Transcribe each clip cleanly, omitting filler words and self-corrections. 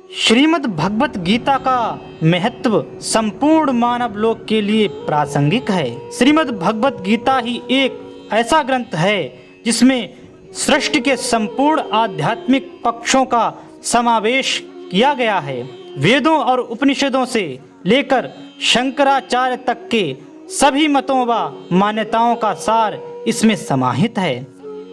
श्रीमद् भगवत गीता का महत्व संपूर्ण मानव लोक के लिए प्रासंगिक है। श्रीमद् भगवत गीता ही एक ऐसा ग्रंथ है जिसमें सृष्टि के संपूर्ण आध्यात्मिक पक्षों का समावेश किया गया है। वेदों और उपनिषदों से लेकर शंकराचार्य तक के सभी मतों व मान्यताओं का सार इसमें समाहित है।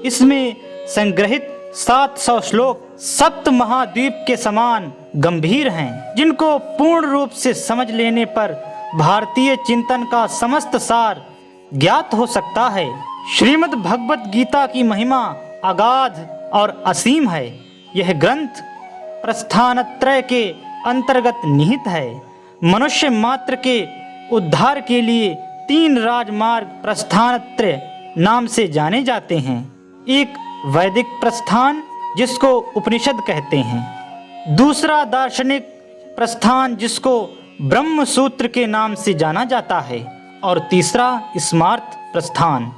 इसमें संग्रहित 700 श्लोक सप्त महाद्वीप के समान गंभीर हैं, जिनको पूर्ण रूप से समझ लेने पर भारतीय चिंतन का समस्त सार ज्ञात हो सकता है। श्रीमद् भगवत गीता की महिमा अगाध और असीम है। यह ग्रंथ प्रस्थानत्रय के अंतर्गत निहित है। मनुष्य मात्र के उद्धार के लिए 3 राजमार्ग प्रस्थानत्रय नाम से जाने जाते हैं। एक वैदिक प्रस्थान जिसको उपनिषद कहते हैं, दूसरा दार्शनिक प्रस्थान जिसको ब्रह्म सूत्र के नाम से जाना जाता है, और तीसरा स्मार्त प्रस्थान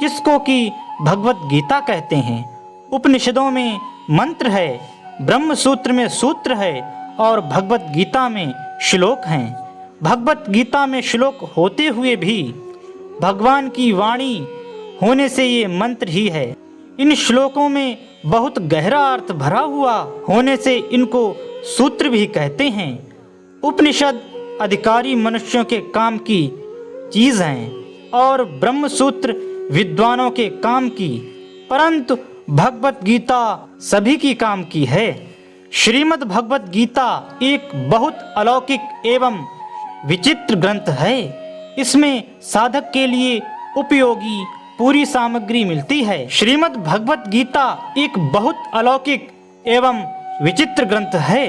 जिसको कि भगवत गीता कहते हैं। उपनिषदों में मंत्र है, ब्रह्म सूत्र में सूत्र है और भगवत गीता में श्लोक हैं। भगवत गीता में श्लोक होते हुए भी भगवान की वाणी होने से ये मंत्र ही है। इन श्लोकों में बहुत गहरा अर्थ भरा हुआ होने से इनको सूत्र भी कहते हैं। उपनिषद अधिकारी मनुष्यों के काम की चीज हैं और ब्रह्म सूत्र विद्वानों के काम की, परंतु भगवत गीता सभी की काम की है। श्रीमद् भगवत गीता एक बहुत अलौकिक एवं विचित्र ग्रंथ है। इसमें साधक के लिए उपयोगी पूरी सामग्री मिलती है। श्रीमद् भगवत गीता एक बहुत अलौकिक एवं विचित्र ग्रंथ है।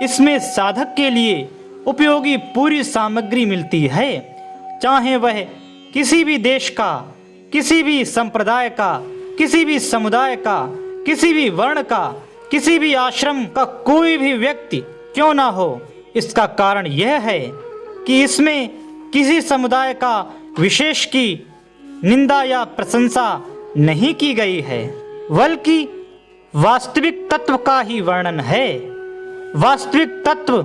इसमें साधक के लिए उपयोगी पूरी सामग्री मिलती है, चाहे वह किसी भी देश का, किसी भी संप्रदाय का, किसी भी समुदाय का, किसी भी वर्ण का, किसी भी आश्रम का कोई भी व्यक्ति क्यों ना हो। इसका कारण यह है कि इसमें किसी समुदाय का विशेष की निंदा या प्रशंसा नहीं की गई है, बल्कि वास्तविक तत्व का ही वर्णन है। वास्तविक तत्व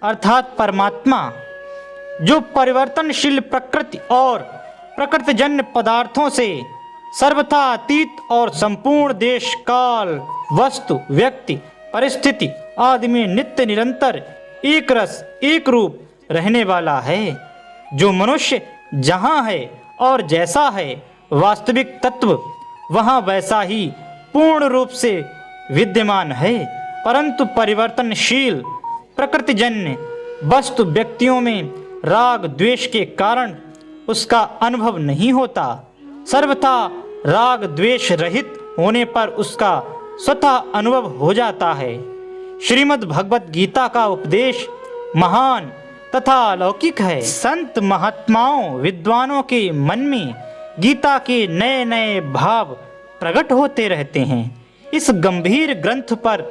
अर्थात परमात्मा, जो परिवर्तनशील प्रकृति और प्रकृतिजन्य पदार्थों से सर्वथा अतीत और संपूर्ण देश, काल, वस्तु, व्यक्ति, परिस्थिति आदि में नित्य निरंतर एक रस एक रूप रहने वाला है। जो मनुष्य जहाँ है और जैसा है वास्तविक तत्व वहाँ वैसा ही पूर्ण रूप से विद्यमान है, परंतु परिवर्तनशील प्रकृतिजन्य वस्तु व्यक्तियों में राग द्वेष के कारण उसका अनुभव नहीं होता। सर्वथा राग द्वेष रहित होने पर उसका स्वतः अनुभव हो जाता है। श्रीमद् भगवत गीता का उपदेश महान तथा अलौकिक है। संत महात्माओं विद्वानों के मन में गीता के नए नए भाव प्रकट होते रहते हैं। इस गंभीर ग्रंथ पर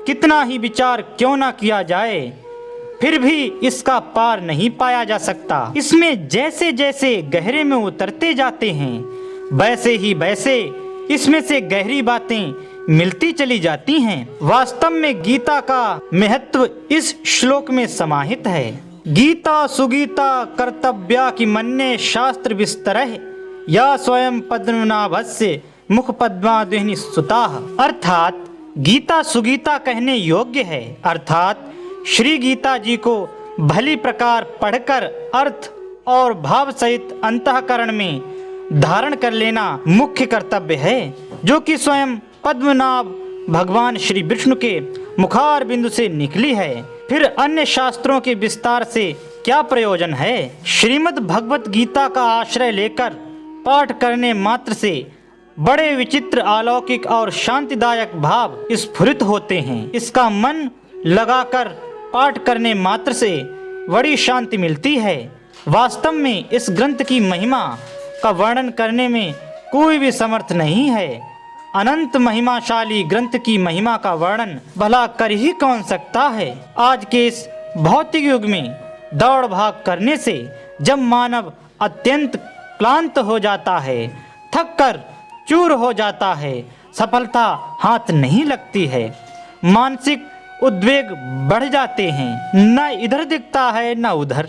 कितना ही विचार क्यों ना किया जाए, फिर भी इसका पार नहीं पाया जा सकता। इसमें जैसे जैसे गहरे में उतरते जाते हैं, वैसे ही वैसे इसमें से गहरी बातें मिलती चली जाती हैं। वास्तव में गीता का महत्व इस श्लोक में समाहित है। गीता सुगीता कर्तव्या कि मन्ये शास्त्र विस्तरः या स्वयं पद्मनाभस्य मुख पद्माद्विनि सुताः। अर्थात गीता सुगीता कहने योग्य है, अर्थात श्री गीता जी को भली प्रकार पढ़कर अर्थ और भाव सहित अंतःकरण में धारण कर लेना मुख्य कर्तव्य है, जो कि स्वयं पद्मनाभ भगवान श्री विष्णु के मुखार बिंदु से निकली है। फिर अन्य शास्त्रों के विस्तार से क्या प्रयोजन है। श्रीमद् भगवत गीता का आश्रय लेकर पाठ करने मात्र से बड़े विचित्र, अलौकिक और शांतिदायक भाव स्फुरित होते हैं। इसका मन लगाकर पाठ करने मात्र से बड़ी शांति मिलती है। वास्तव में इस ग्रंथ की महिमा का वर्णन करने में कोई भी समर्थ नहीं है। अनंत महिमाशाली ग्रंथ की महिमा का वर्णन भला कर ही कौन सकता है। आज के इस भौतिक युग में दौड़ भाग करने से जब मानव अत्यंत क्लांत हो जाता है, थक कर चूर हो जाता है, सफलता हाथ नहीं लगती है, मानसिक उद्वेग बढ़ जाते हैं, न इधर दिखता है न उधर।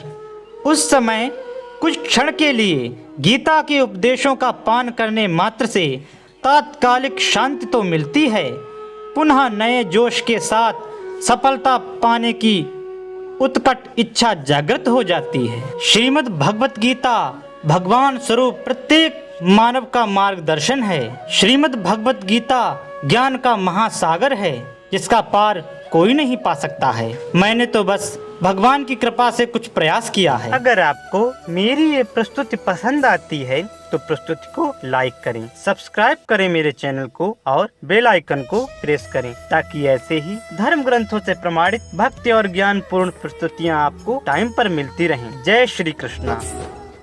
उस समय कुछ क्षण के लिए गीता के उपदेशों का पान करने मात्र से तात्कालिक शांति तो मिलती है, पुनः नए जोश के साथ सफलता पाने की उत्कट इच्छा जागृत हो जाती है। श्रीमद् भगवत गीता भगवान स्वरूप प्रत्येक मानव का मार्गदर्शन है। श्रीमद् भगवत गीता ज्ञान का महासागर है, जिसका पार कोई नहीं पा सकता है। मैंने तो बस भगवान की कृपा से कुछ प्रयास किया है। अगर आपको मेरी ये प्रस्तुति पसंद आती है तो प्रस्तुति को लाइक करें, सब्सक्राइब करें मेरे चैनल को और बेल आइकन को प्रेस करें, ताकि ऐसे ही धर्म ग्रंथों से प्रमाणित भक्ति और ज्ञान पूर्ण प्रस्तुतियाँ आपको टाइम पर मिलती रहें। जय श्री कृष्णा।